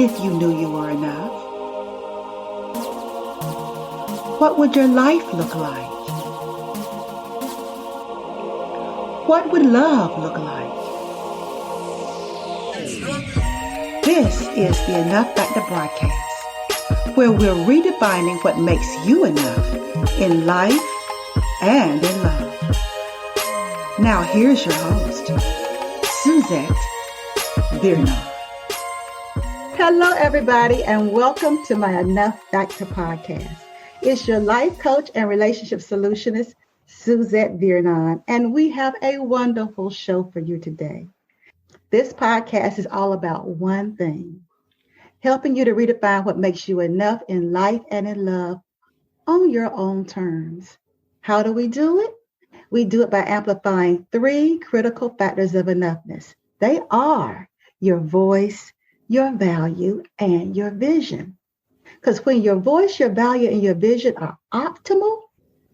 if you knew you were enough? What would your life look like? What would love look like? This is the Enough Factor broadcast, where we're redefining what makes you enough in life and in love. Now here's your host, Suzette Virnon. Hello, everybody, and welcome to my Enough Factor podcast. It's your life coach and relationship solutionist, Suzette Virnon, and we have a wonderful show for you today. This podcast is all about one thing, helping you to redefine what makes you enough in life and in love on your own terms. How do we do it? We do it by amplifying 3 critical factors of enoughness. They are your voice, your value, and your vision. Because when your voice, your value, and your vision are optimal,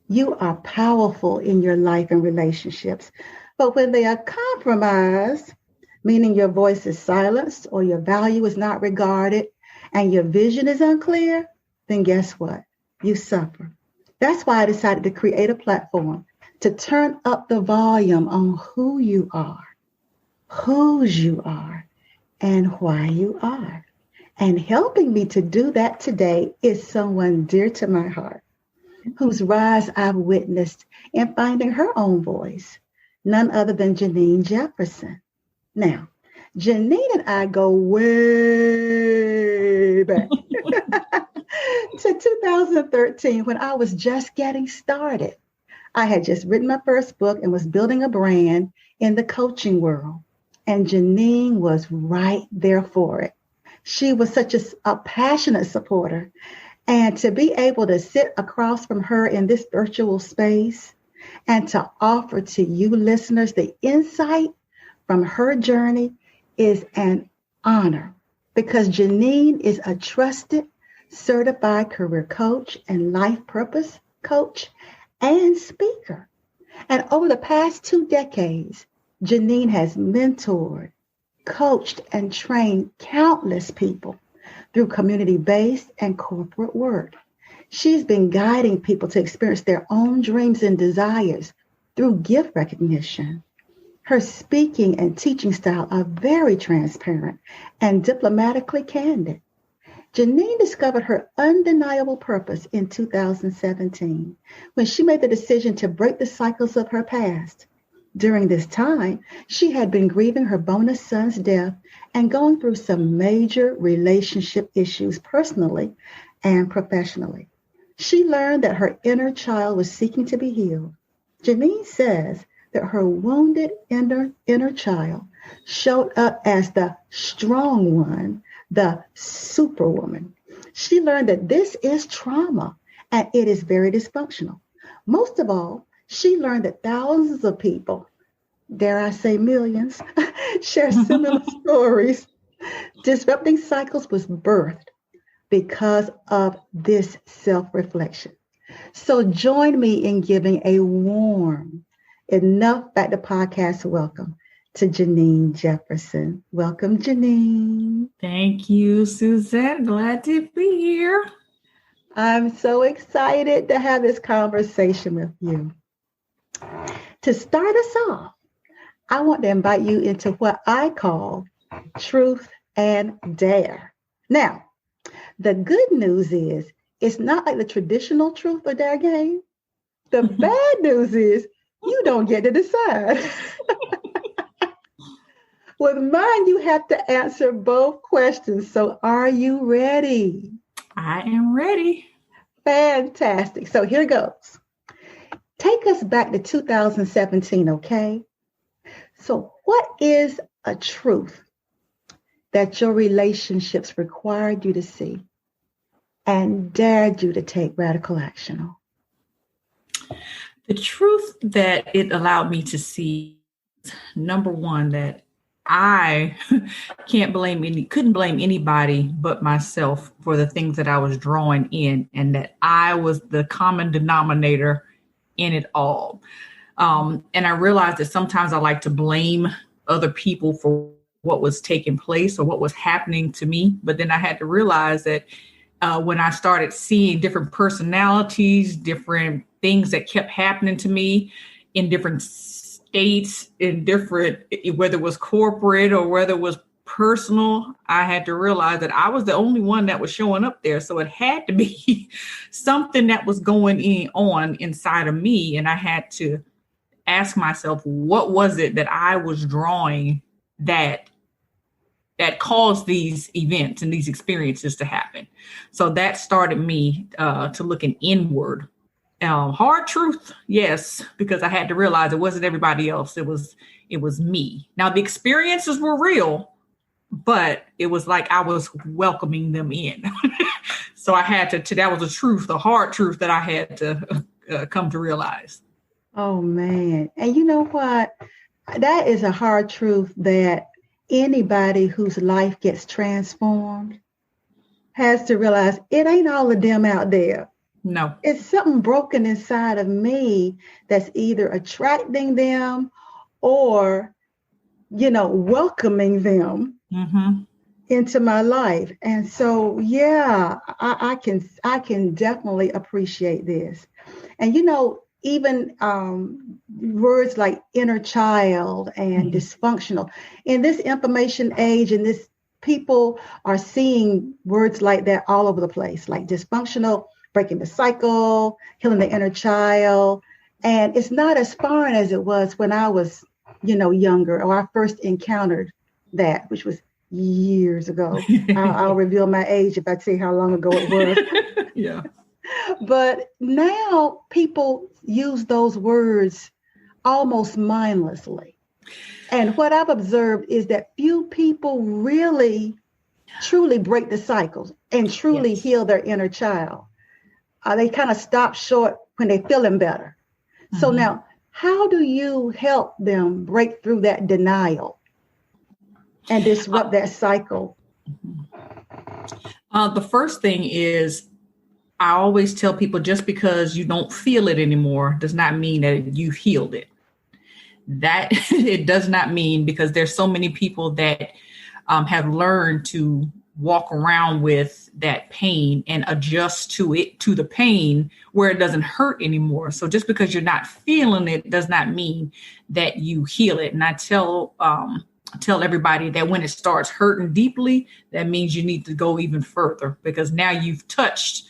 you are powerful in your life and relationships. But when they are compromised, meaning your voice is silenced or your value is not regarded and your vision is unclear, then guess what? You suffer. That's why I decided to create a platform to turn up the volume on who you are, whose you are, and why you are. And helping me to do that today is someone dear to my heart, whose rise I've witnessed in finding her own voice, none other than Jeneen Jefferson. Now, Jeneen and I go way back to 2013 when I was just getting started. I had just written my first book and was building a brand in the coaching world. And Jeneen was right there for it. She was such a passionate supporter. And to be able to sit across from her in this virtual space and to offer to you listeners the insight from her journey is an honor, because Jeneen is a trusted, certified career coach and life purpose coach and speaker. And over the past 2 decades, Jeneen has mentored, coached, and trained countless people through community-based and corporate work. She's been guiding people to experience their own dreams and desires through gift recognition. Her speaking and teaching style are very transparent and diplomatically candid. Jeneen discovered her undeniable purpose in 2017 when she made the decision to break the cycles of her past. During this time, she had been grieving her bonus son's death and going through some major relationship issues personally and professionally. She learned that her inner child was seeking to be healed. Jeneen says that her wounded inner child showed up as the strong one, the Superwoman. She learned that this is trauma and it is very dysfunctional. Most of all, she learned that thousands of people, dare I say millions, share similar stories. Disrupting Cycles was birthed because of this self-reflection. So join me in giving a warm Enough Factor podcast welcome to Jeneen Jefferson. Welcome, Jeneen. Thank you, Suzette. Glad to be here. I'm so excited to have this conversation with you. To start us off, I want to invite you into what I call truth and dare. Now, the good news is it's not like the traditional truth or dare game. The bad news is you don't get to decide. With mine, you have to answer both questions. So are you ready? I am ready. Fantastic. So here goes. Take us back to 2017, okay? So what is a truth that your relationships required you to see and dared you to take radical action on? The truth that it allowed me to see, number one, that I couldn't blame anybody but myself for the things that I was drawing in, and that I was the common denominator in it all. And I realized that sometimes I like to blame other people for what was taking place or what was happening to me. But then I had to realize that when I started seeing different personalities, different things that kept happening to me in different states, in different, whether it was corporate or whether it was personal, I had to realize that I was the only one that was showing up there. So it had to be something that was going on inside of me. And I had to ask myself, what was it that I was drawing that caused these events and these experiences to happen? So that started me to looking inward. Hard truth, yes, because I had to realize it wasn't everybody else. It was me. Now the experiences were real, but it was like I was welcoming them in. So I had to, that was the truth, the hard truth that I had to come to realize. Oh, man. And you know what? That is a hard truth that anybody whose life gets transformed has to realize it ain't all of them out there. No. It's something broken inside of me that's either attracting them or, welcoming them into my life. And so, yeah, I can definitely appreciate this. And, even words like inner child and dysfunctional in this information age, and this people are seeing words like that all over the place, like dysfunctional, breaking the cycle, healing the inner child. And it's not as foreign as it was when I was, younger, or I first encountered that, which was years ago. I'll reveal my age if I say how long ago it was. Yeah. But now people use those words almost mindlessly. And what I've observed is that few people really, truly break the cycles and truly heal their inner child. They kind of stop short when they're feeling better. So now, how do you help them break through that denial and disrupt that cycle? The first thing is, I always tell people, just because you don't feel it anymore does not mean that you've healed it. That it does not mean, because there's so many people that have learned to walk around with that pain and adjust to the pain where it doesn't hurt anymore. So just because you're not feeling it does not mean that you heal it. And I tell everybody that when it starts hurting deeply, that means you need to go even further, because now you've touched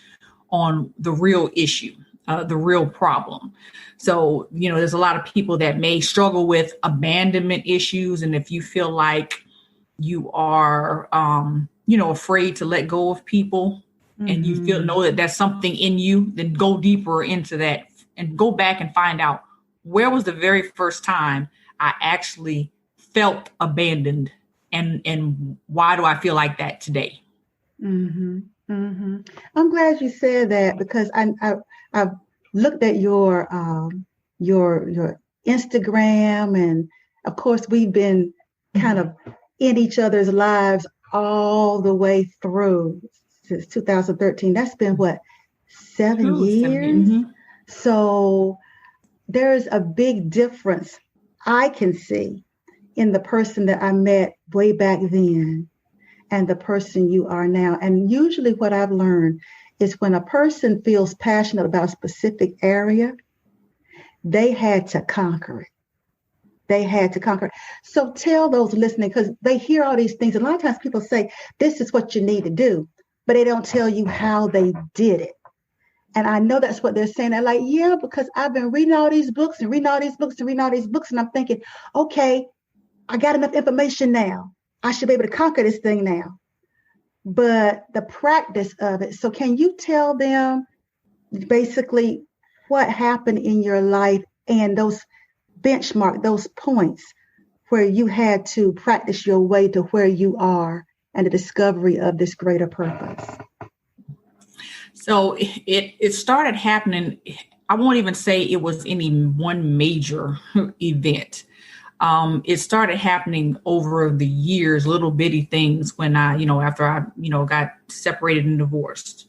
on the real issue, the real problem. So, there's a lot of people that may struggle with abandonment issues. And if you feel like you are, afraid to let go of people, and you know that that's something in you, then go deeper into that and go back and find out, where was the very first time I actually felt abandoned, and why do I feel like that today? I'm glad you said that, because I've looked at your Instagram, and of course we've been kind of in each other's lives all the way through since 2013. That's been what, 7 years? So there's a big difference I can see in the person that I met way back then and the person you are now. And usually what I've learned is when a person feels passionate about a specific area, they had to conquer it. So tell those listening, because they hear all these things. A lot of times people say, this is what you need to do, but they don't tell you how they did it. And I know that's what they're saying. They're like, yeah, because I've been reading all these books and reading all these books and reading all these books. And I'm thinking, okay, I got enough information now. I should be able to conquer this thing now. But the practice of it. So can you tell them basically what happened in your life and those benchmark, those points where you had to practice your way to where you are and the discovery of this greater purpose? So it started happening. I won't even say it was any one major event. It started happening over the years, little bitty things when after I got separated and divorced.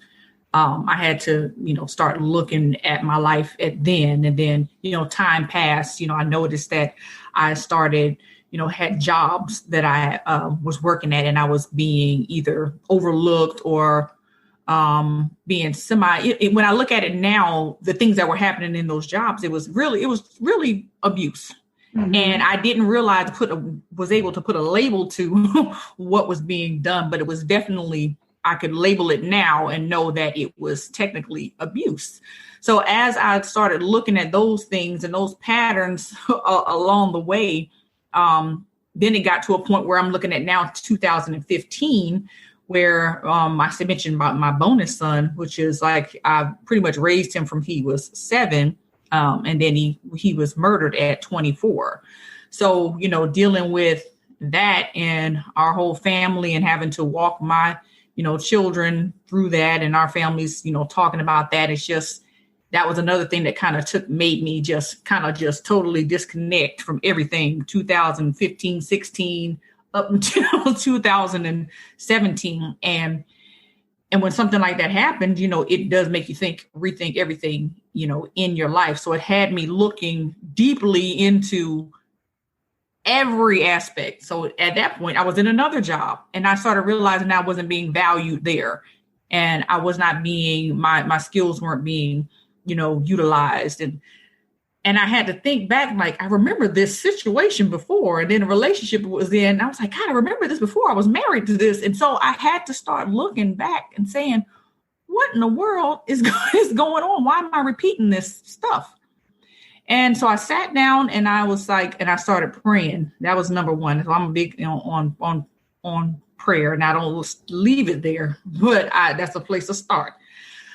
I had to, start looking at my life then. And then, time passed. I noticed that I started, had jobs that I was working at, and I was being either overlooked or being when I look at it now, the things that were happening in those jobs, it was really abuse. Mm-hmm. And I didn't realize was able to put a label to what was being done, but it was definitely, I could label it now and know that it was technically abuse. So as I started looking at those things and those patterns along the way, then it got to a point where I'm looking at now 2015, where I mentioned about my bonus son, which is like I pretty much raised him from he was 7. And then he was murdered at 24. So, dealing with that and our whole family and having to walk my, children through that and our families, talking about that. It's just, that was another thing that kind of made me just totally disconnect from everything 2015, 16 up until 2017. And when something like that happened, it does make you rethink everything, in your life. So it had me looking deeply into every aspect. So at that point, I was in another job and I started realizing I wasn't being valued there. And I was not my skills weren't being, utilized. And I had to think back, like, I remember this situation before, and then a relationship was in. I was like, God, I remember this before. I was married to this. And so I had to start looking back and saying, what in the world is going on? Why am I repeating this stuff? And so I sat down and I was like, and I started praying. That was number one. So I'm a big, on prayer, and I don't leave it there, but that's a place to start.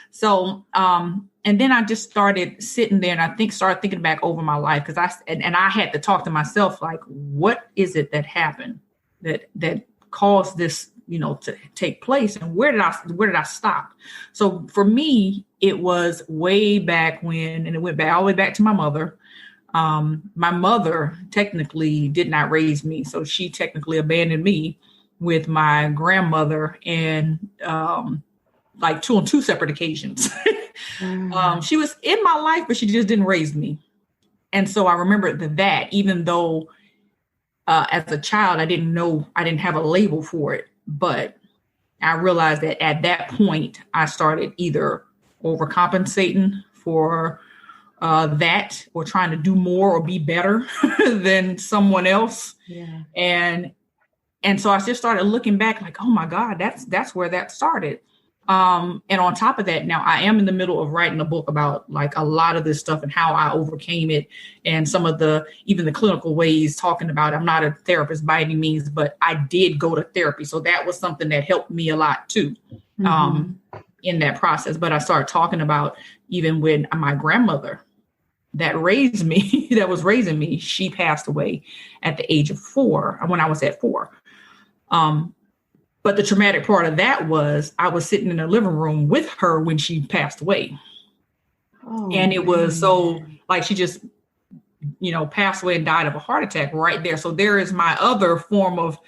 So, and then I just started sitting there and started thinking back over my life, because I had to talk to myself, like, what is it that happened that caused this, to take place, and where did I stop? So for me, it was way back when, and it went back all the way back to my mother. My mother technically did not raise me, so she technically abandoned me with my grandmother, and like two separate occasions. She was in my life, but she just didn't raise me. And so I remember that even though as a child, I didn't have a label for it, but I realized that at that point, I started either overcompensating for that, or trying to do more or be better than someone else. Yeah. And so I just started looking back like, oh my God, that's where that started. And on top of that, now I am in the middle of writing a book about like a lot of this stuff and how I overcame it, and some of even the clinical ways, talking about, I'm not a therapist by any means, but I did go to therapy. So that was something that helped me a lot too, in that process. But I started talking about even when my grandmother that raised me, that was raising me, she passed away at the age of 4, when I was at 4. But the traumatic part of that was I was sitting in the living room with her when she passed away. Oh, and it was so like she just, passed away and died of a heart attack right there. So there is my other form of,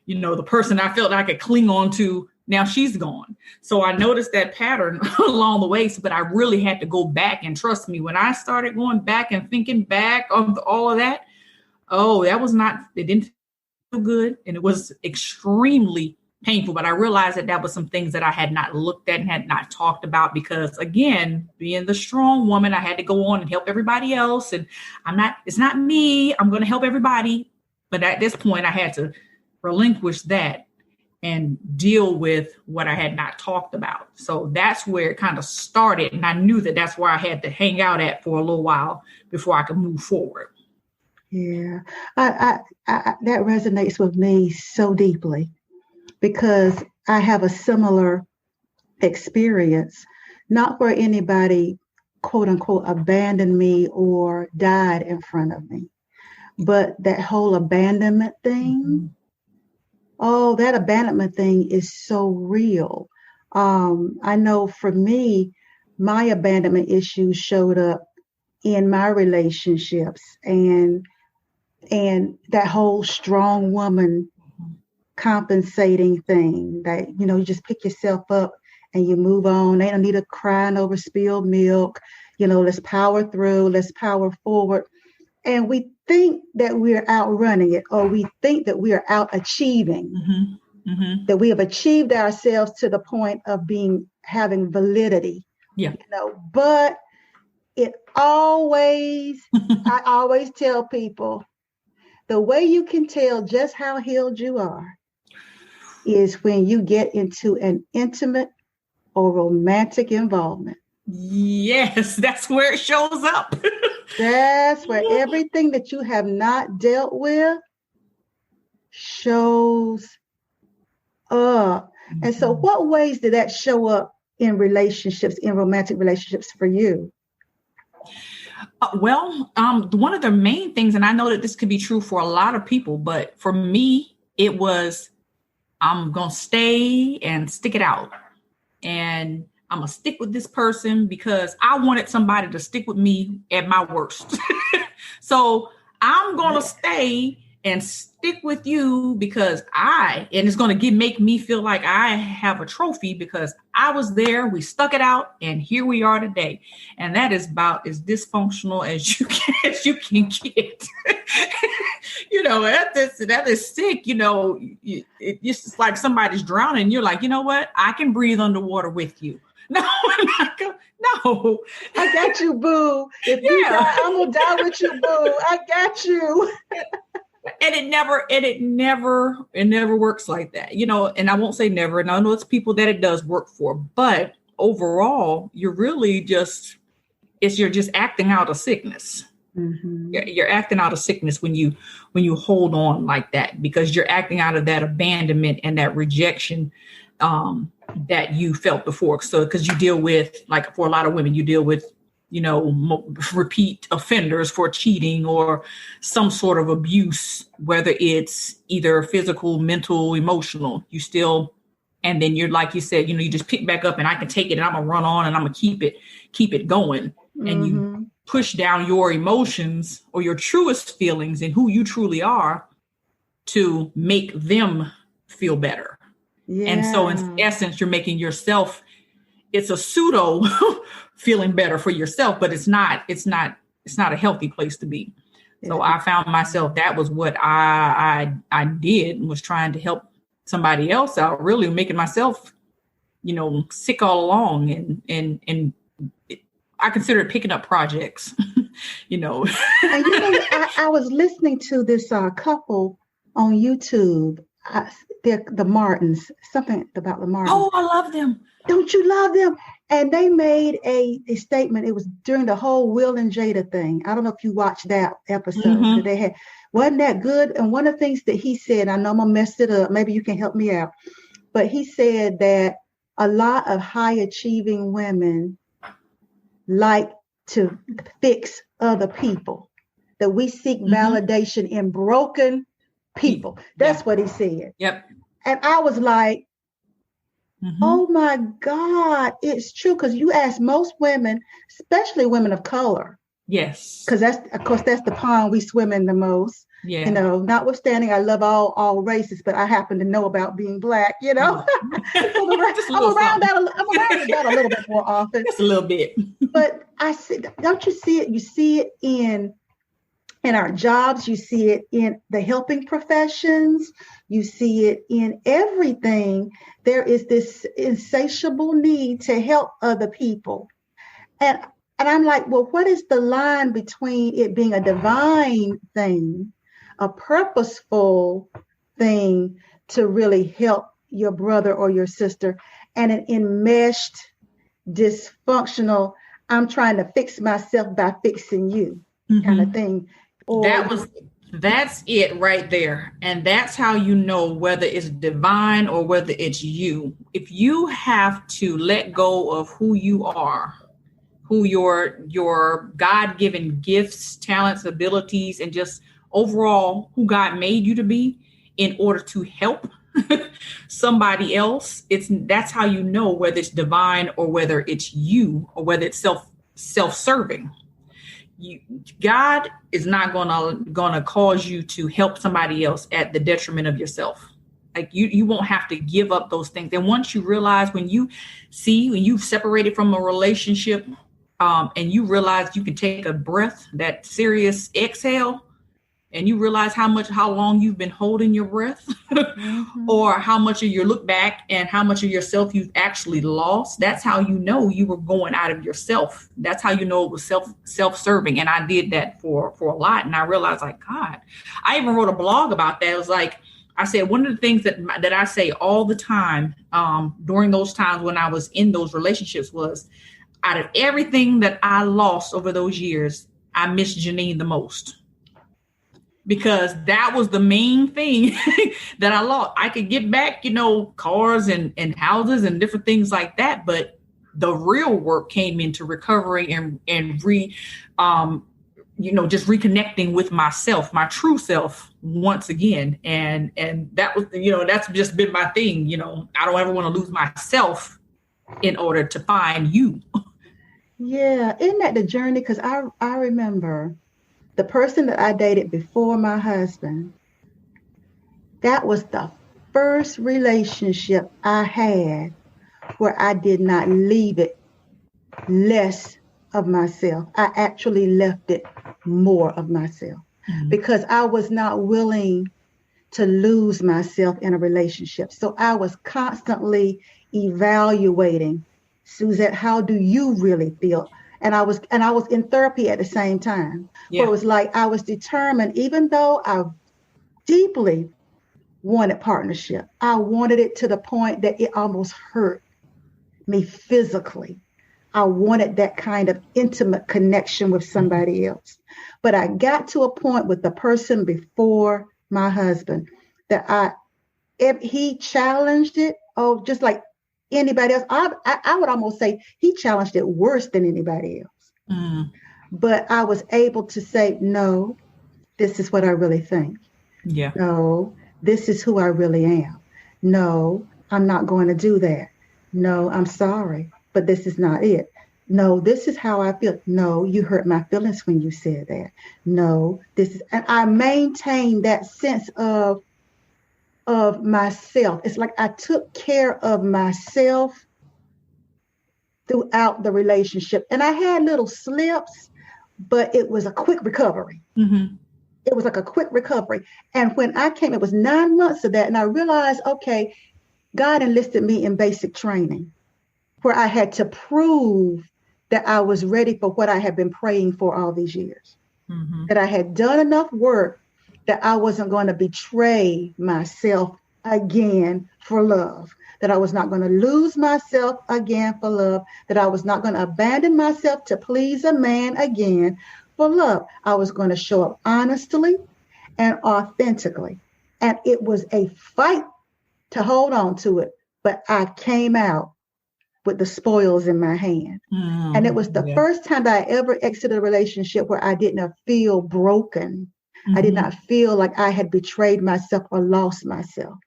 the person I felt I could cling on to. Now she's gone. So I noticed that pattern along the way. But I really had to go back, and trust me, when I started going back and thinking back on all of that, it didn't feel good. And it was extremely painful, but I realized that was some things that I had not looked at and had not talked about, because again, being the strong woman, I had to go on and help everybody else. And it's not me, I'm going to help everybody. But at this point I had to relinquish that and deal with what I had not talked about. So that's where it kind of started. And I knew that that's where I had to hang out at for a little while before I could move forward. Yeah, I that resonates with me so deeply, because I have a similar experience, not where anybody, quote unquote, abandoned me or died in front of me, but that whole abandonment thing. Mm-hmm. Oh, that abandonment thing is so real. I know for me, my abandonment issues showed up in my relationships, and that whole strong woman compensating thing that, you just pick yourself up and you move on. They don't need to crying over spilled milk. Let's power through, let's power forward. And we think that we're outrunning it, or we think that we are out achieving, that we have achieved ourselves to the point of having validity. Yeah. But it always, I always tell people, the way you can tell just how healed you are is when you get into an intimate or romantic involvement. Yes, that's where it shows up. That's where everything that you have not dealt with shows up. And so what ways did that show up in relationships, in romantic relationships for you? One of the main things, and I know that this could be true for a lot of people, but for me, it was, I'm going to stay and stick it out. And I'm going to stick with this person because I wanted somebody to stick with me at my worst. So I'm going to stay and stick with you because and it's going to make me feel like I have a trophy because I was there, we stuck it out, and here we are today. And that is about as dysfunctional as you can get. That is sick. It's just like somebody's drowning. You're like, you know what? I can breathe underwater with you. No, no. I got you, boo. If you die, I'm gonna die with you, boo. I got you. And it never works like that, and I won't say never. And I know it's people that it does work for, but overall, you're really you're just acting out of sickness. Mm-hmm. You're acting out of sickness when you hold on like that, because you're acting out of that abandonment and that rejection that you felt before. So, because you deal with, like for a lot of women, you deal with, repeat offenders for cheating or some sort of abuse, whether it's either physical, mental, emotional, and then you're, like you said, you just pick back up and I can take it and I'm gonna run on and I'm gonna keep it going. Mm-hmm. And you push down your emotions or your truest feelings and who you truly are to make them feel better. Yeah. And so in essence, you're making yourself, it's a pseudo feeling better for yourself, but it's not a healthy place to be. So I found myself, that was what I did, and was trying to help somebody else out, really making myself, sick all along. And I consider it picking up projects, And I was listening to this couple on YouTube. They're the Martins, something about the Martins. Oh, I love them. Don't you love them? And they made a statement. It was during the whole Will and Jada thing. I don't know if you watched that episode that they had. Wasn't that good? And one of the things that he said, I know I'm gonna mess it up, maybe you can help me out, but he said that a lot of high achieving women like to fix other people, that we seek validation in broken people. That's what he said. Yep. And I was like, oh my God, it's true. Because you ask most women, especially women of color. Yes. Because that's the pond we swim in the most. Yeah. Notwithstanding, I love all races, but I happen to know about being Black, I'm around that a little bit more often. Just a little bit. But I see, don't you see it? You see it in our jobs, you see it in the helping professions, you see it in everything. There is this insatiable need to help other people. And I'm like, well, what is the line between it being a divine thing, a purposeful thing to really help your brother or your sister, and an enmeshed, dysfunctional, I'm trying to fix myself by fixing you kind of thing? That's it right there. And that's how you know whether it's divine or whether it's you. If you have to let go of who you are, who your God-given gifts, talents, abilities, and just overall who God made you to be in order to help somebody else, that's how you know whether it's divine or whether it's you or whether it's self-serving. God is not gonna cause you to help somebody else at the detriment of yourself. Like you won't have to give up those things. And once you realize, when you've separated from a relationship and you realize you can take a breath, that serious exhale, and you realize how long you've been holding your breath, or how much of your look back and how much of yourself you've actually lost. That's how you know you were going out of yourself. That's how you know it was self-serving. And I did that for a lot. And I realized, like, God, I even wrote a blog about that. It was like, I said, one of the things that I say all the time during those times when I was in those relationships was, out of everything that I lost over those years, I miss Jeneen the most. Because that was the main thing that I lost. I could get back, cars and houses and different things like that. But the real work came into recovering and just reconnecting with myself, my true self once again. And that was, that's just been my thing. I don't ever want to lose myself in order to find you. Yeah. Isn't that the journey? Because I remember the person that I dated before my husband, that was the first relationship I had where I did not leave it less of myself. I actually left it more of myself because I was not willing to lose myself in a relationship. So I was constantly evaluating, Suzette, how do you really feel? And I was in therapy at the same time. Yeah. Where it was like I was determined, even though I deeply wanted partnership, I wanted it to the point that it almost hurt me physically. I wanted that kind of intimate connection with somebody else. But I got to a point with the person before my husband that if he challenged it, just like anybody else, I would almost say he challenged it worse than anybody else. But I was able to say, no, this is what I really think. Yeah. No, this is who I really am. No, I'm not going to do that. No, I'm sorry, but this is not it. No, this is how I feel. No, you hurt my feelings when you said that. No, and I maintained that sense of myself. It's like I took care of myself throughout the relationship. And I had little slips, but it was a quick recovery. Mm-hmm. It was like a quick recovery. And when I came, it was 9 months of that. And I realized, okay, God enlisted me in basic training where I had to prove that I was ready for what I had been praying for all these years. Mm-hmm. That I had done enough work that I wasn't going to betray myself again for love, that I was not going to lose myself again for love, that I was not going to abandon myself to please a man again for love. I was going to show up honestly and authentically. And it was a fight to hold on to it, but I came out with the spoils in my hand. Mm-hmm. And it was the first time that I ever exited a relationship where I didn't feel broken. Mm-hmm. I did not feel like I had betrayed myself or lost myself.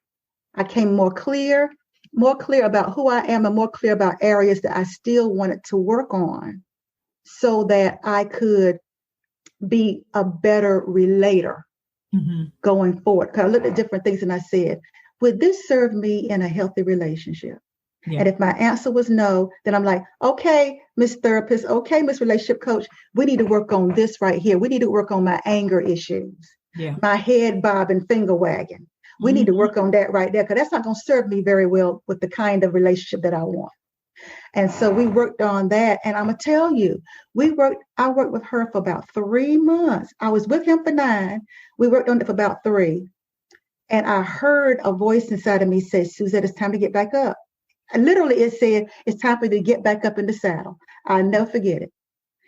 I came more clear about who I am and more clear about areas that I still wanted to work on so that I could be a better relator going forward. Because I looked at different things and I said, would this serve me in a healthy relationship? Yeah. And if my answer was no, then I'm like, okay, Miss Therapist, okay, Miss Relationship Coach, we need to work on this right here. We need to work on my anger issues, my head bobbing, finger wagging. We need to work on that right there because that's not going to serve me very well with the kind of relationship that I want. And so we worked on that. And I'm going to tell you, I worked with her for about 3 months. I was with him for 9. We worked on it for about 3. And I heard a voice inside of me say, Suzette, it's time to get back up. And literally it said, it's time for you to get back up in the saddle. I'll never forget it.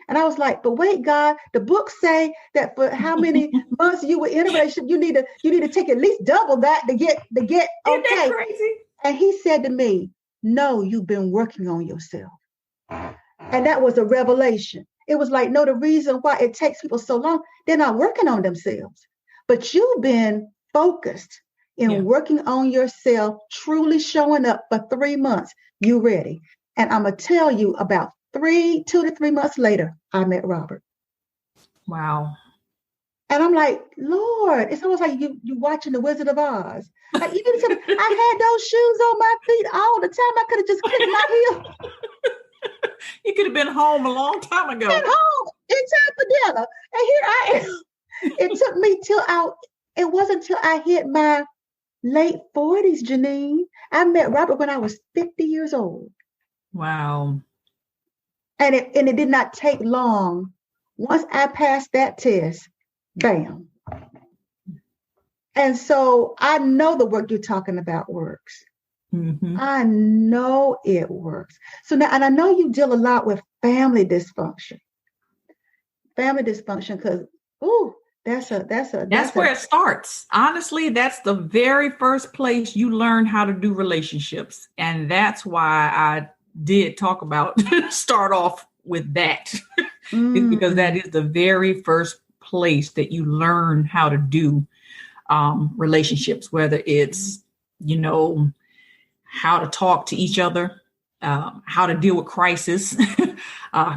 And I was like, but wait, God, the books say that for how many months you were in a relationship, you need to take at least double that to get okay. Isn't that crazy? And he said to me, no, you've been working on yourself. And that was a revelation. It was like, no, the reason why it takes people so long, they're not working on themselves. But you've been focused in working on yourself, truly showing up for 3 months. You ready? And I'm going to tell you about 2 to 3 months later, I met Robert. Wow. And I'm like, Lord, it's almost like you watching The Wizard of Oz. Like, you need to, I had those shoes on my feet all the time. I could have just kicked my heel. You could have been home a long time ago. At home in time for dinner. And here I am. It took me it wasn't till I hit my late 40s, Jeneen. I met Robert when I was 50 years old. Wow. And it did not take long. Once I passed that test, bam. And so I know the work you're talking about works. Mm-hmm. I know it works. So now, and I know you deal a lot with family dysfunction. Family dysfunction, because that's where it starts. Honestly, that's the very first place you learn how to do relationships. And that's why I did talk about start off with that. It's because that is the very first place that you learn how to do relationships, whether it's, how to talk to each other, how to deal with crisis,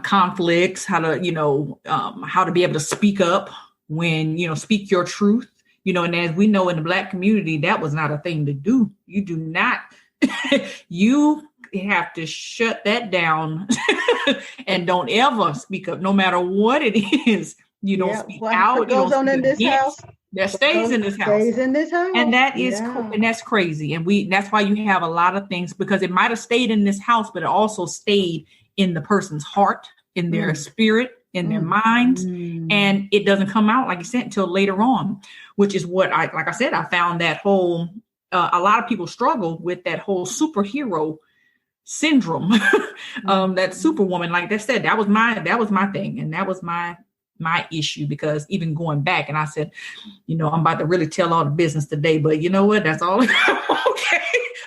conflicts, how to be able to speak up when, speak your truth, and as we know in the Black community, that was not a thing to do. You do not, you have to shut that down and don't ever speak up, no matter what it is. You don't speak out. What goes on in this house? That stays in this house. Stays in this house. And that is, and that's crazy. And that's why you have a lot of things, because it might've stayed in this house, but it also stayed in the person's heart, in their spirit, in their minds. And it doesn't come out, like you said, until later on, which is what I found that whole, a lot of people struggle with that whole superhero syndrome, that Superwoman, like they said, that was my thing. And that was my issue, because even going back, and I said, I'm about to really tell all the business today, but you know what? That's all. Okay.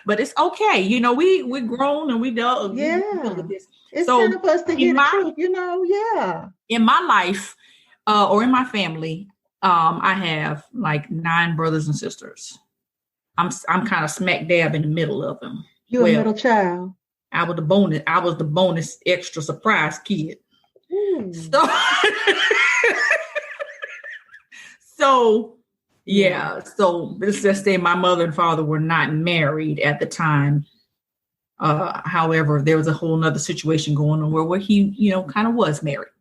But it's okay. We're grown and we dealt with this. It's time for us to hear the truth, In my life, or in my family, I have like 9 brothers and sisters. I'm kind of smack dab in the middle of them. You're a middle child. I was the bonus extra surprise kid. So let's just say my mother and father were not married at the time. However, there was a whole nother situation going on where he, kind of was married.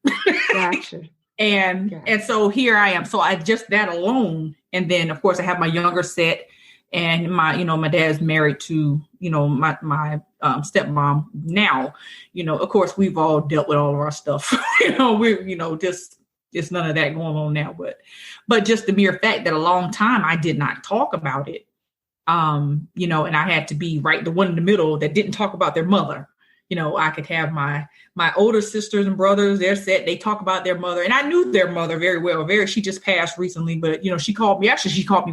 Gotcha. And so here I am. So I just that alone. And then of course I have my younger set, and my dad's married to, my stepmom now. Of course we've all dealt with all of our stuff. We're, just none of that going on now. But just the mere fact that a long time I did not talk about it. And I had to be the one in the middle that didn't talk about their mother. I could have my older sisters and brothers, they talk about their mother, and I knew their mother very well. She just passed recently, but she called me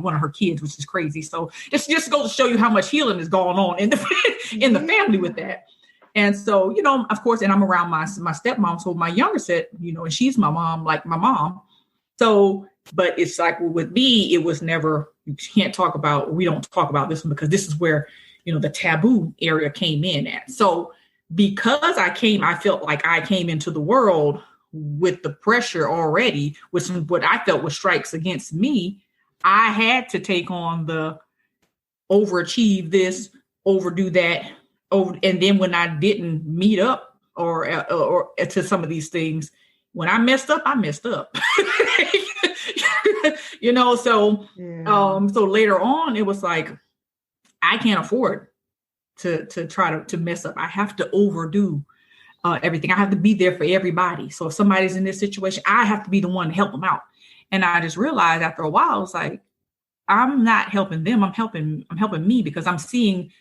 one of her kids, which is crazy. So just goes to show you how much healing is going on in the family with that. And so, of course, and I'm around my stepmom. So my younger set, and she's my mom, like my mom. So, but it's like with me, it was never, we don't talk about this one, because this is where, the taboo area came in at. So because I felt like I came into the world with the pressure already, with what I felt was strikes against me, I had to take on the overachieve this, overdo that, and then when I didn't meet up or to some of these things, when I messed up, I messed up. So later on, it was like, I can't afford to try to mess up. I have to overdo everything. I have to be there for everybody. So if somebody's in this situation, I have to be the one to help them out. And I just realized after a while, it's like, I'm not helping them. I'm helping me, because I'm seeing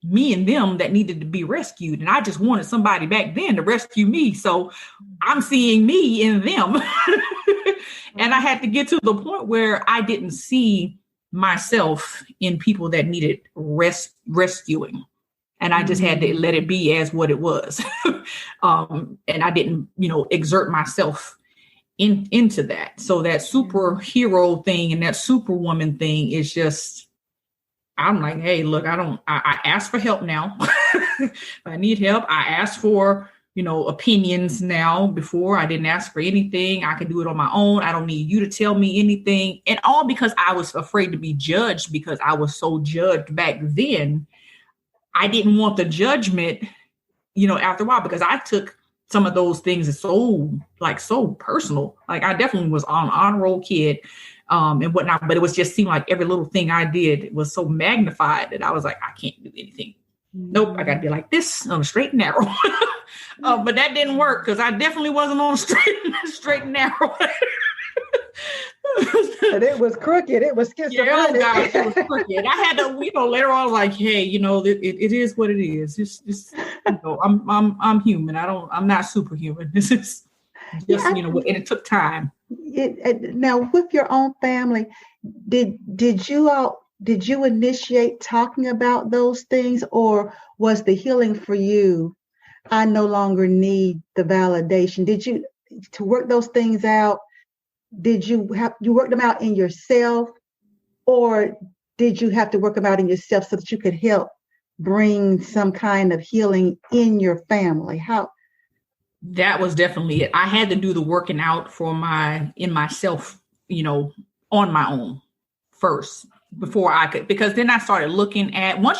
me and them that needed to be rescued. And I just wanted somebody back then to rescue me. So I'm seeing me in them. And I had to get to the point where I didn't see myself in people that needed rescuing. And I just had to let it be as what it was. And I didn't, exert myself into that. So that superhero thing and that superwoman thing is just, I'm like, hey, look, I ask for help now. If I need help, I ask for, opinions now. Before I didn't ask for anything. I can do it on my own. I don't need you to tell me anything. And all because I was afraid to be judged, because I was so judged back then. I didn't want the judgment after a while, because I took some of those things as so personal. Like I definitely was an honor roll kid and whatnot, but it was just seemed like every little thing I did was so magnified that I was like, I can't do anything. Nope, I got to be like this on a straight and narrow. But that didn't work because I definitely wasn't on a straight and narrow. But it was crooked. It was schizophrenic. Yeah, oh gosh, it was crooked. I had to, later on, like, hey, it is what it is. Just I'm human. I'm not superhuman. This is just, and it took time. Now, with your own family, did you initiate talking about those things, or was the healing for you, I no longer need the validation? Did you, to work those things out, did you work them out in yourself, or did you have to work them out in yourself so that you could help bring some kind of healing in your family? How? That was definitely it. I had to do the working out in myself, on my own first before I could, because then I started looking at, one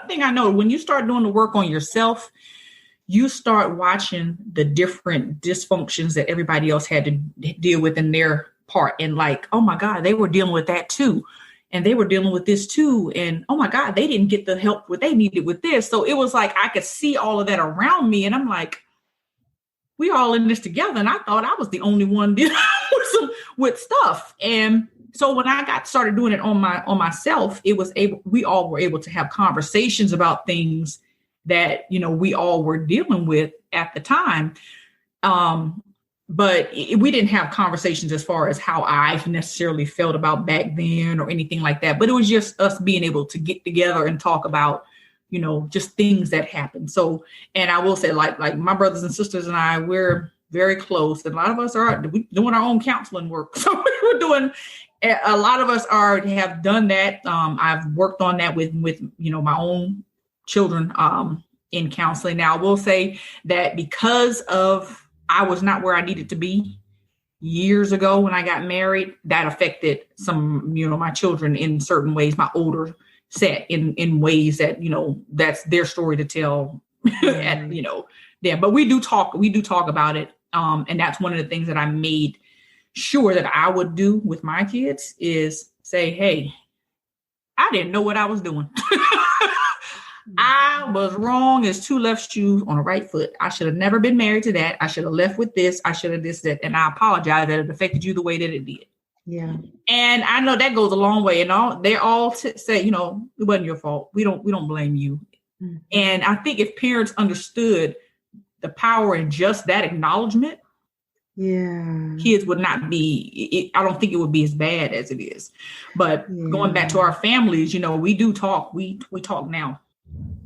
thing I know, when you start doing the work on yourself, you start watching the different dysfunctions that everybody else had to deal with in their part. And like, oh my God, they were dealing with that too. And they were dealing with this too. And oh my God, they didn't get the help what they needed with this. So it was like, I could see all of that around me. And I'm like, we all in this together. And I thought I was the only one dealing with stuff. And so when I started doing it on myself, we all were able to have conversations about things that, we all were dealing with at the time. But we didn't have conversations as far as how I necessarily felt about back then or anything like that. But it was just us being able to get together and talk about, just things that happened. So, and I will say, like my brothers and sisters and I, we're very close. And a lot of us are doing our own counseling work. So we're doing, a lot of us have done that. I've worked on that with my own children in counseling. Now, I will say that because of I was not where I needed to be years ago when I got married, that affected some, my children in certain ways, my older set in ways that, that's their story to tell at, there. But we do talk about it. And that's one of the things that I made sure that I would do with my kids is say, hey, I didn't know what I was doing. I was wrong as two left shoes on a right foot. I should have never been married to that. I should have left with this. I should have this, that. And I apologize that it affected you the way that it did. Yeah. And I know that goes a long way. And they all say, it wasn't your fault. We don't blame you. Mm-hmm. And I think if parents understood the power in just that acknowledgement, kids would not be, I don't think it would be as bad as it is. But going back to our families, we do talk. We talk now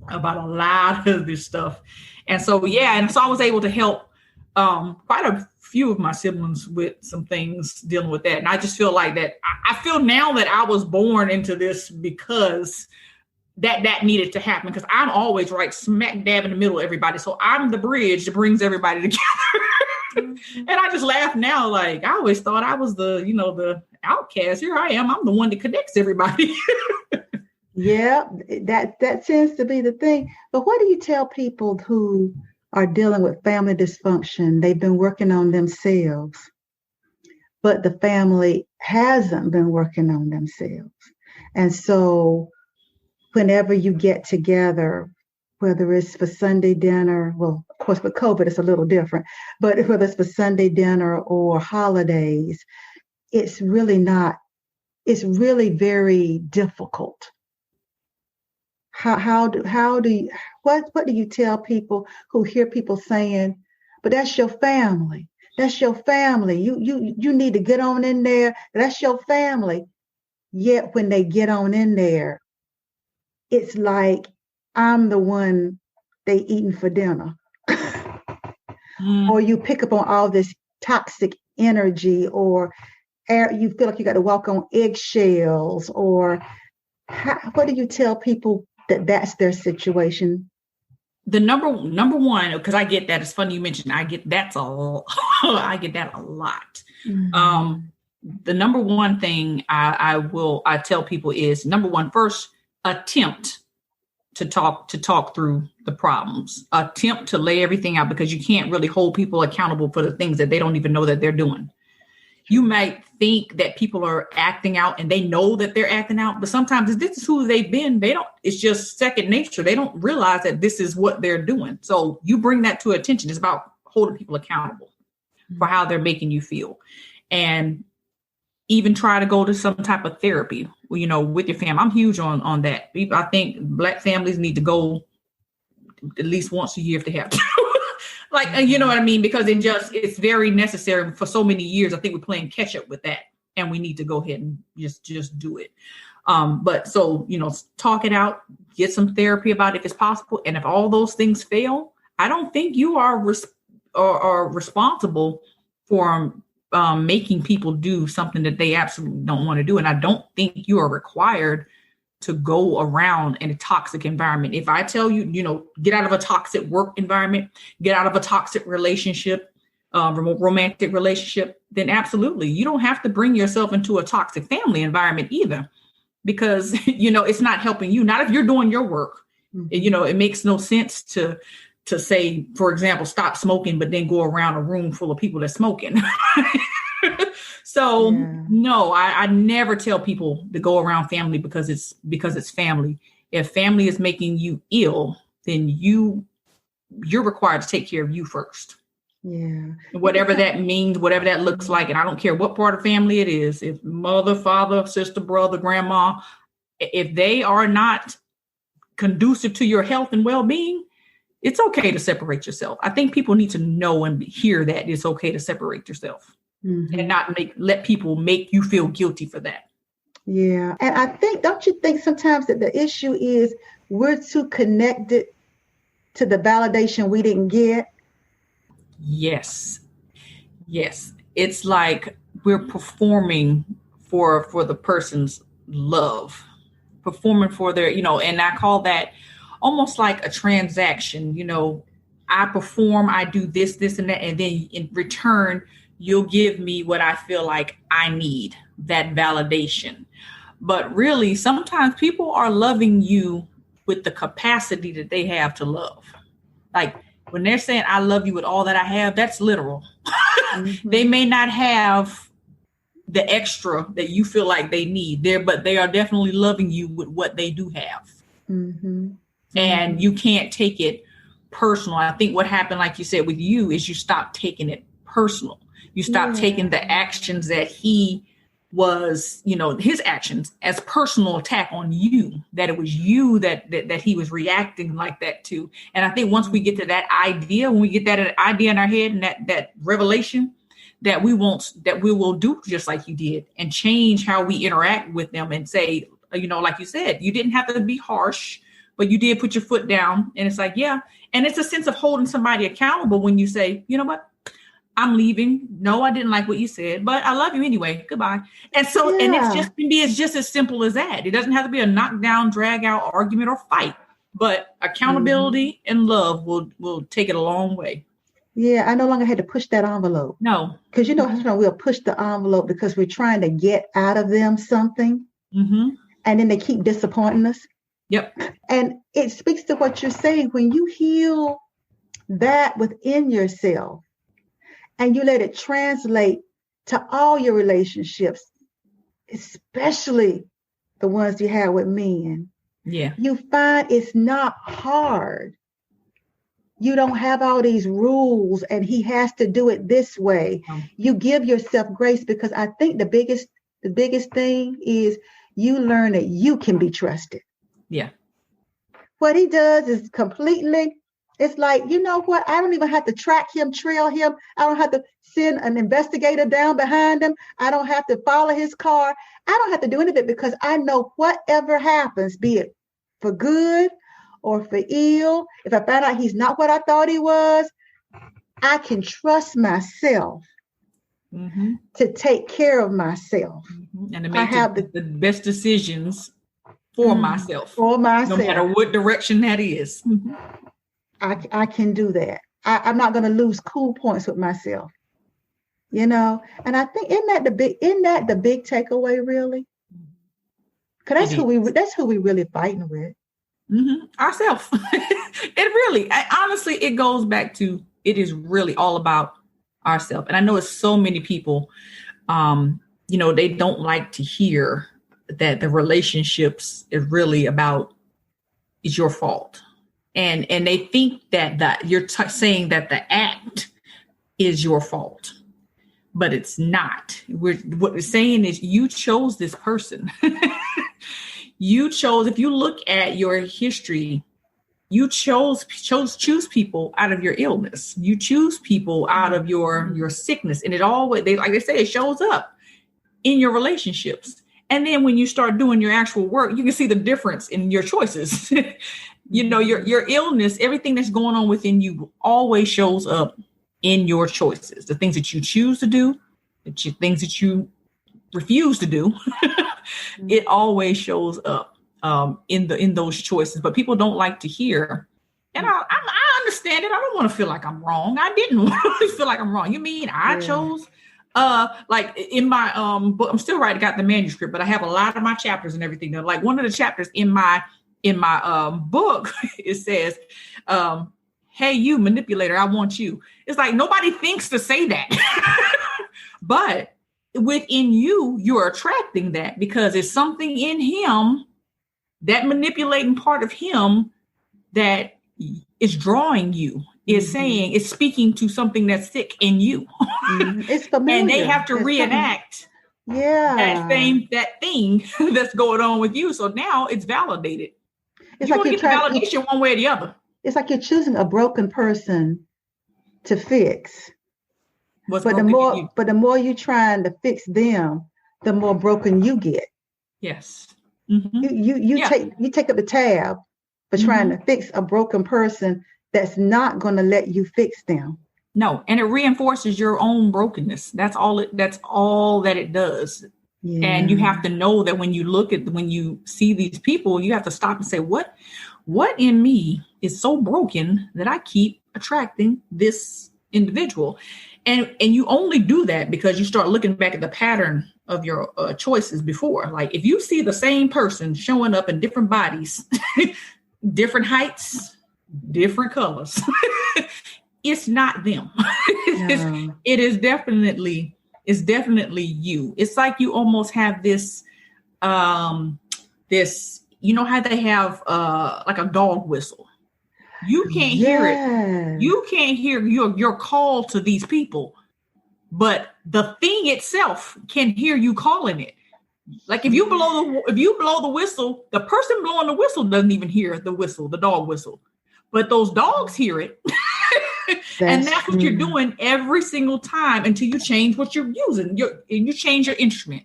about a lot of this stuff. And so, and so I was able to help quite a few of my siblings with some things dealing with that. And I just feel like that, I feel now that I was born into this because that needed to happen, because I'm always right smack dab in the middle of everybody. So I'm the bridge that brings everybody together. And I just laugh now, like I always thought I was the outcast. Here I am. I'm the one that connects everybody. Yeah, that tends to be the thing. But what do you tell people who are dealing with family dysfunction? They've been working on themselves, but the family hasn't been working on themselves. And so whenever you get together, whether it's for Sunday dinner, well, of course, with COVID, it's a little different, but whether it's for Sunday dinner or holidays, it's really very difficult. What do you tell people who hear people saying, but that's your family. That's your family. You need to get on in there. That's your family. Yet when they get on in there, it's like I'm the one they eating for dinner. Or you pick up on all this toxic energy, or you feel like you got to walk on eggshells, or what do you tell people that's their situation? The number one, because I get that. It's funny you mentioned. I get that a lot. Mm-hmm. The number one thing I tell people is, number one, first attempt to talk through the problems, attempt to lay everything out, because you can't really hold people accountable for the things that they don't even know that they're doing. You might think that people are acting out and they know that they're acting out, but sometimes this is who they've been. It's just second nature. They don't realize that this is what they're doing. So you bring that to attention. It's about holding people accountable for how they're making you feel. And even try to go to some type of therapy, with your family. I'm huge on that. I think Black families need to go at least once a year if they have to. You know what I mean? Because it's very necessary. For so many years, I think we're playing catch up with that, and we need to go ahead and just do it. But talk it out, get some therapy about it if it's possible. And if all those things fail, I don't think you are responsible for making people do something that they absolutely don't want to do. And I don't think you are required to go around in a toxic environment. If I tell you, get out of a toxic work environment, get out of a toxic relationship, romantic relationship, then absolutely, you don't have to bring yourself into a toxic family environment either, because, it's not helping you. Not if you're doing your work. Mm-hmm. It makes no sense to say, for example, stop smoking, but then go around a room full of people that's smoking. So no, I never tell people to go around family because it's family. If family is making you ill, then you're required to take care of you first. Yeah. Whatever that means, whatever that looks like. And I don't care what part of family it is. If mother, father, sister, brother, grandma, if they are not conducive to your health and well-being, it's okay to separate yourself. I think people need to know and hear that it's okay to separate yourself. Mm-hmm. And not let people make you feel guilty for that. Yeah. And I think, don't you think sometimes that the issue is we're too connected to the validation we didn't get? Yes. It's like we're performing for the person's love, performing for their, and I call that almost like a transaction. I perform, I do this, and that, and then in return, you'll give me what I feel like I need, that validation. But really, sometimes people are loving you with the capacity that they have to love. Like when they're saying, I love you with all that I have, that's literal. Mm-hmm. They may not have the extra that you feel like they need there, but they are definitely loving you with what they do have. Mm-hmm. And you can't take it personal. I think what happened, like you said, with you is you stopped taking it personal. You stop taking the actions that he was, his actions as personal attack on you, that it was you that he was reacting like that to. And I think once we get to that idea, when we get that idea in our head and that revelation, that we will do just like you did and change how we interact with them and say, like you said, you didn't have to be harsh, but you did put your foot down. And it's like, yeah. And it's a sense of holding somebody accountable when you say, you know what? I'm leaving. No, I didn't like what you said, but I love you anyway. Goodbye. And so, and it's just as simple as that. It doesn't have to be a knockdown, drag out argument or fight, but accountability and love will take it a long way. Yeah. I no longer had to push that envelope. No. Because we'll push the envelope because we're trying to get out of them something. Mm-hmm. And then they keep disappointing us. Yep. And it speaks to what you're saying. When you heal that within yourself, and you let it translate to all your relationships, especially the ones you have with men. Yeah. You find it's not hard. You don't have all these rules and he has to do it this way. You give yourself grace, because I think the biggest thing is you learn that you can be trusted. Yeah. What he does is completely, it's like, you know what? I don't even have to track him, trail him. I don't have to send an investigator down behind him. I don't have to follow his car. I don't have to do anything, because I know whatever happens, be it for good or for ill, if I find out he's not what I thought he was, I can trust myself to take care of myself. Mm-hmm. And to make the best decisions for myself. For myself. No matter what direction that is. Mm-hmm. I can do that. I'm not going to lose cool points with myself, And I think isn't that the big takeaway, really? Because that's who we really fighting with. Ourself. It really, honestly, it goes back to, it is really all about ourselves. And I know it's so many people, they don't like to hear that the relationships is really about, is your fault. And they think that you're saying that the act is your fault, but it's not. What we're saying is you chose this person. You chose, if you look at your history, you choose people out of your illness. You choose people out of your sickness. And it always, like they say, it shows up in your relationships. And then when you start doing your actual work, you can see the difference in your choices. Your illness, everything that's going on within you always shows up in your choices. The things that you choose to do, things that you refuse to do, it always shows up in those choices. But people don't like to hear. And I understand it. I don't want to feel like I'm wrong. I didn't want to feel like I'm wrong. You mean I chose? Like in my book, I'm still writing, got the manuscript, but I have a lot of my chapters and everything. Like one of the chapters in my book, it says, "Hey, you manipulator, I want you." It's like nobody thinks to say that, but within you, you're attracting that because it's something in him, that manipulating part of him, that is drawing you. Is saying, it's speaking to something that's sick in you. It's familiar. And they have to reenact that thing that's going on with you. So now it's validated. It's you're like going to get the validation one way or the other. It's like you're choosing a broken person to fix. But the more you're trying to fix them, the more broken you get. Yes. You take up the tab for trying to fix a broken person that's not going to let you fix them. No, and it reinforces your own brokenness. That's all that it does. Yeah. And you have to know that when you see these people, you have to stop and say, what in me is so broken that I keep attracting this individual? And you only do that because you start looking back at the pattern of your choices before. Like if you see the same person showing up in different bodies, different heights, different colors, it's not them. It's definitely you. It's like you almost have this, you know how they have like a dog whistle. You can't hear it. You can't hear your call to these people, but the thing itself can hear you calling it. Like if you blow the whistle, the person blowing the whistle doesn't even hear the whistle, the dog whistle, but those dogs hear it. And that's what you're doing every single time until you change what you're using. You change your instrument.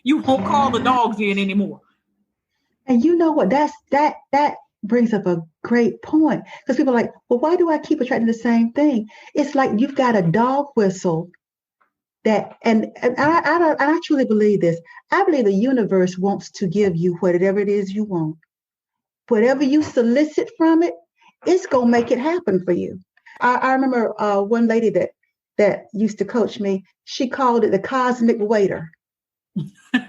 You won't call the dogs in anymore. And you know what? That brings up a great point, because people are like, well, why do I keep attracting the same thing? It's like you've got a dog whistle that, and I truly believe this. I believe the universe wants to give you whatever it is you want. Whatever you solicit from it, it's gonna make it happen for you. I remember one lady that used to coach me. She called it the cosmic waiter.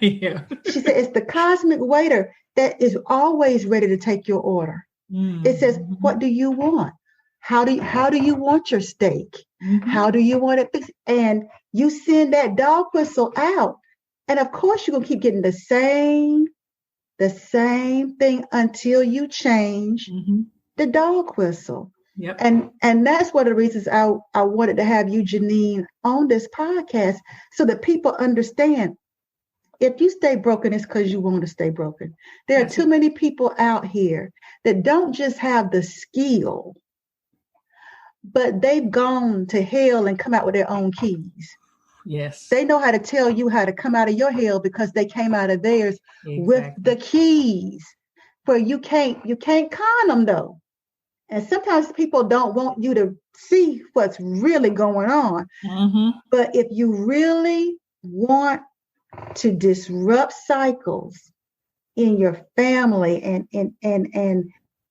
Yeah. She said it's the cosmic waiter that is always ready to take your order. Mm-hmm. It says, what do you want? How do you want your steak? Mm-hmm. How do you want it fixed? And you send that dog whistle out, and of course you're gonna keep getting the same thing until you change the dog whistle. Yep. And that's one of the reasons I wanted to have you, Jeneen, on this podcast, so that people understand. If you stay broken, it's because you want to stay broken. There are too many people out here that don't just have the skill, but they've gone to hell and come out with their own keys. Yes. They know how to tell you how to come out of your hell because they came out of theirs with the keys. Where you can't con them though. And sometimes people don't want you to see what's really going on. Mm-hmm. But if you really want to disrupt cycles in your family and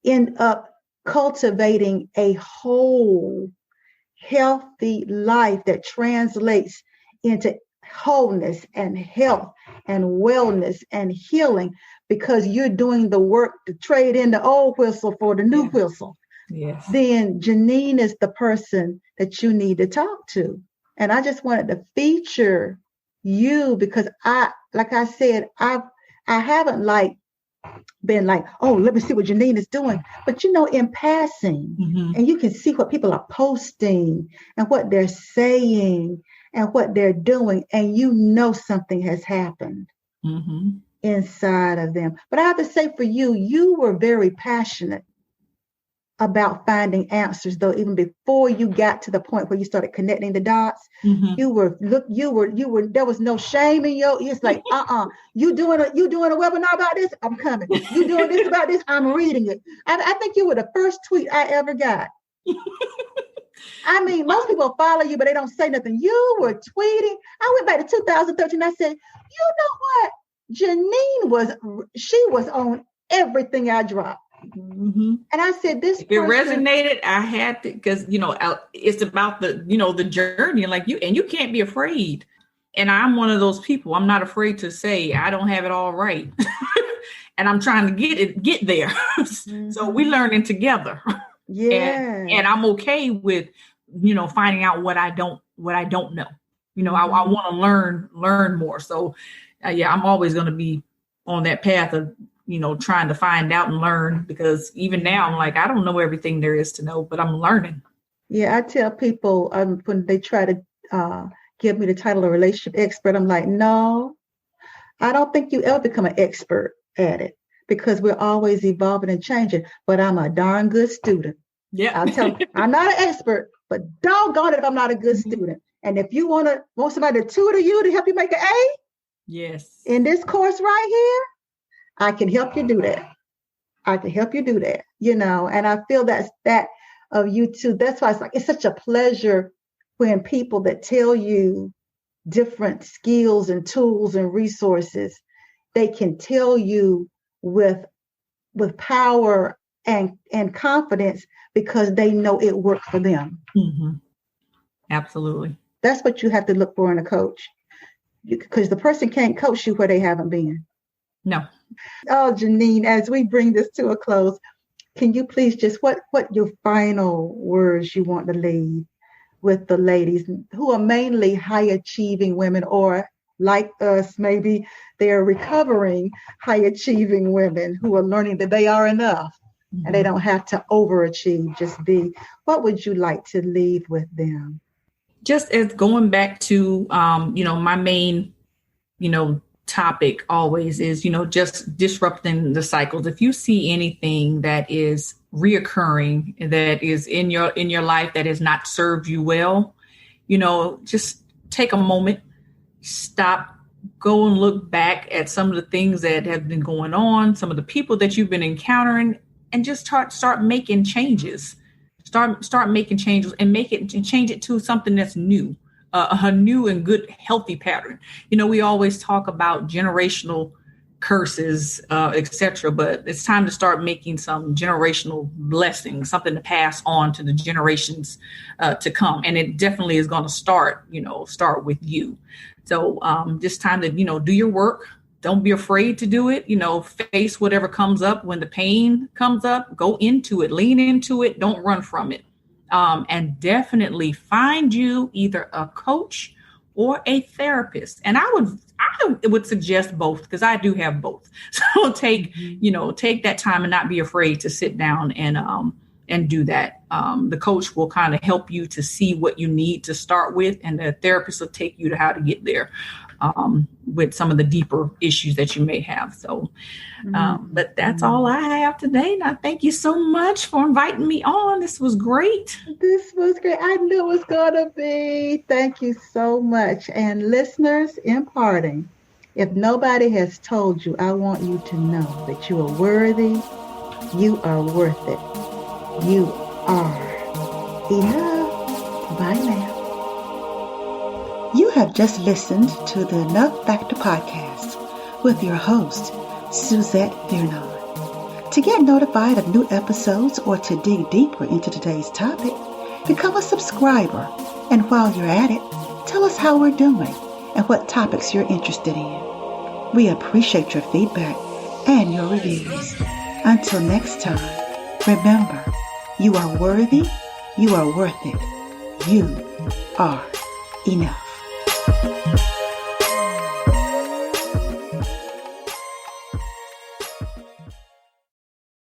end up cultivating a whole healthy life that translates into wholeness and health and wellness and healing, because you're doing the work to trade in the old whistle for the new whistle. Yes. Then Jeneen is the person that you need to talk to. And I just wanted to feature you because like I said, I haven't been like, oh, let me see what Jeneen is doing. But in passing, and you can see what people are posting and what they're saying and what they're doing, and something has happened inside of them. But I have to say, for you were very passionate about finding answers, though, even before you got to the point where you started connecting the dots. You were there was no shame in you. It's like, you doing a webinar about this? I'm coming. You doing this about this? I'm reading it. I think you were the first tweet I ever got. I mean, most people follow you, but they don't say nothing. You were tweeting. I went back to 2013. I said, you know what? Janeen she was on everything I dropped. And I said, if it resonated, I had to, because it's about the journey, and you can't be afraid. And I'm one of those people. I'm not afraid to say I don't have it all right, and I'm trying to get there. So we learning together. Yeah, and I'm okay with finding out what I don't know. I want to learn more. So I'm always going to be on that path of trying to find out and learn, because even now I'm like, I don't know everything there is to know, but I'm learning. Yeah, I tell people when they try to give me the title of relationship expert, I'm like, no, I don't think you ever become an expert at it, because we're always evolving and changing. But I'm a darn good student. Yeah, I'll tell you, I'm not an expert, but doggone it if I'm not a good student. And if you want somebody to tutor you to help you make an A, yes, in this course right here, I can help you do that. And I feel that's that of you too. That's why it's such a pleasure when people that tell you different skills and tools and resources, they can tell you with power and confidence, because they know it worked for them. Absolutely. That's what you have to look for in a coach, because the person can't coach you where they haven't been. No. Oh, Jeneen, as we bring this to a close, can you please just what your final words you want to leave with the ladies who are mainly high achieving women, or like us, maybe they're recovering high achieving women who are learning that they are enough and they don't have to overachieve, just be. What would you like to leave with them? Just as going back to, my main, topic always is, just disrupting the cycles. If you see anything that is reoccurring, that is in your life that has not served you well, just take a moment, stop, go and look back at some of the things that have been going on, some of the people that you've been encountering, and just start making changes. Start making changes and change it to something that's new. A new and good, healthy pattern. We always talk about generational curses, etc., but it's time to start making some generational blessings, something to pass on to the generations to come. And it definitely is going to start with you. So just time to, do your work. Don't be afraid to do it. Face whatever comes up. When the pain comes up, go into it, lean into it. Don't run from it. And definitely find you either a coach or a therapist. And I would suggest both, because I do have both. So take that time and not be afraid to sit down and do that. The coach will kind of help you to see what you need to start with, and the therapist will take you to how to get there with some of the deeper issues that you may have. So, but that's all I have today. Now, thank you so much for inviting me on. This was great. This was great. I knew it was going to be. Thank you so much. And listeners, in parting, if nobody has told you, I want you to know that you are worthy. You are worth it. You are enough. Bye now. You have just listened to the Enough Factor podcast with your host, Suzette Vernon. To get notified of new episodes or to dig deeper into today's topic, become a subscriber. And while you're at it, tell us how we're doing and what topics you're interested in. We appreciate your feedback and your reviews. Until next time, remember, you are worthy, you are worth it, you are enough.